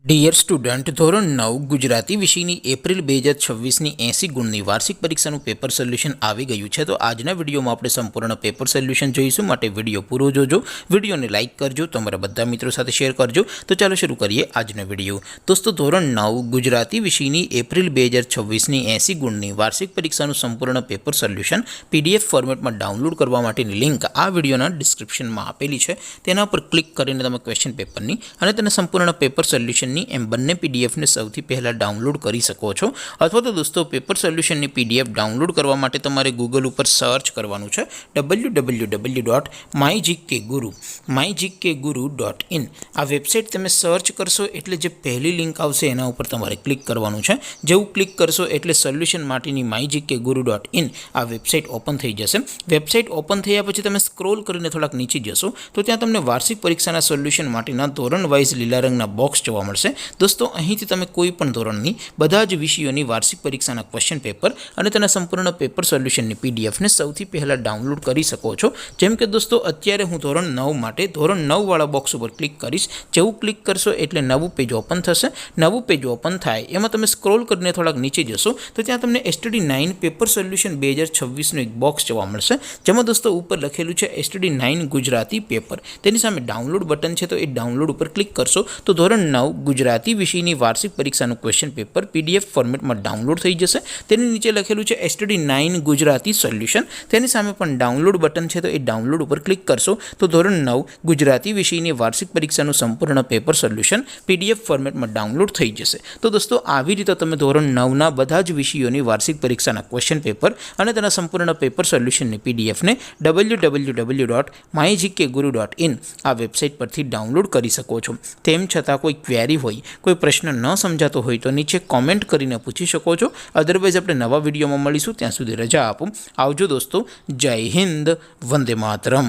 Dear student, ધોરણ 9 ગુજરાતી વિષયની April 2026ની 80 ગુણની વાર્ષિક પરીક્ષાનું પેપર સોલ્યુશન આવી ગયું છે. તો આજના વિડીયોમાં આપણે સંપૂર્ણ પેપર સોલ્યુશન જોઈશું. માટે વિડીયો પૂરો જોજો, વિડીયોને લાઇક કરજો, તમારા બધા મિત્રો સાથે શેર કરજો. તો ચાલો શરૂ કરીએ આજનો વિડીયો. દોસ્તો, ધોરણ 9 ગુજરાતી વિષયની એપ્રિલ 2026ની 80 ગુણની વાર્ષિક પરીક્ષાનું સંપૂર્ણ પેપર સોલ્યુશન PDF ફોર્મેટમાં ડાઉનલોડ કરવા માટેની લિંક આ વિડીયોના ડિસ્ક્રિપ્શનમાં આપેલી છે. તેના પર ક્લિક કરીને તમે ક્વેશ્ચન પેપરની અને તેના સંપૂર્ણ પેપર સોલ્યુશન એમ બંને પીડીએફને સૌથી પહેલાં ડાઉનલોડ કરી શકો છો. અથવા તો દોસ્તો, પેપર સોલ્યુશનની PDF ડાઉનલોડ કરવા માટે તમારે ગૂગલ ઉપર સર્ચ કરવાનું છે www.mygkguru.in. આ વેબસાઇટ તમે સર્ચ કરશો એટલે જે પહેલી લિંક આવશે એના ઉપર તમારે ક્લિક કરવાનું છે. જેવું ક્લિક કરશો એટલે સોલ્યુશન માટેની mygkguru.in આ વેબસાઇટ ઓપન થઈ જશે. વેબસાઇટ ઓપન થયા પછી તમે સ્ક્રોલ કરીને થોડાક નીચે જશો તો ત્યાં તમને વાર્ષિક પરીક્ષાના સોલ્યુશન માટેના ધોરણ વાઇઝ લીલા રંગના બોક્સ જોવા મળશે. દોસ્તો, અહીંથી તમે કોઈ પણ ધોરણની બધા જ વિષયોની વાર્ષિક પરીક્ષાના ક્વેશ્ચન પેપર અને તેના સંપૂર્ણ પેપર સોલ્યુશનની PDFને સૌથી પહેલાં ડાઉનલોડ કરી શકો છો. જેમ કે દોસ્તો, અત્યારે હું ધોરણ 9 માટે ધોરણ 9 વાળા બોક્સ ઉપર ક્લિક કરીશ. જેવું ક્લિક કરશો એટલે નવું પેજ ઓપન થશે. નવું પેજ ઓપન થાય એમાં તમે સ્ક્રોલ કરીને થોડાક નીચે જશો તો ત્યાં તમને STD9 પેપર સોલ્યુશન 2026નું એક બોક્સ જોવા મળશે. જેમાં દોસ્તો ઉપર લખેલું છે STD9 ગુજરાતી પેપર. તેની સામે ડાઉનલોડ બટન છે, તો એ ડાઉનલોડ ઉપર ક્લિક કરશો તો ધોરણ 9 ગુજરાતી વિષયની વાર્ષિક પરીક્ષાનું ક્વેશ્ચન પેપર PDF ફોર્મેટમાં ડાઉનલોડ થઈ જશે. તેની નીચે લખેલું છે STD9 ગુજરાતી સોલ્યુશન. તેની સામે પણ ડાઉનલોડ બટન છે, તો એ ડાઉનલોડ ઉપર ક્લિક કરશો તો ધોરણ 9 ગુજરાતી વિષયની વાર્ષિક પરીક્ષાનું સંપૂર્ણ પેપર સોલ્યુશન PDF ફોર્મેટમાં ડાઉનલોડ થઈ જશે. તો દોસ્તો, આવી રીતે તમે ધોરણ 9ના બધા જ વિષયોની વાર્ષિક પરીક્ષાના ક્વેશ્ચન પેપર અને તેના સંપૂર્ણ પેપર સોલ્યુશનની PDFને www.mygkguru.in આ વેબસાઇટ પરથી ડાઉનલોડ કરી શકો છો. તેમ છતાં કોઈ ક્વેરી હોય, કોઈ પ્રશ્ન ન સમજાતો હોય તો નીચે કોમેન્ટ કરીને પૂછી શકો છો. અદરવાઇઝ આપણે નવા વિડીયોમાં મળીશું. ત્યાં સુધી રજા આપો. આવજો દોસ્તો. જય હિન્દ. વંદે માતરમ.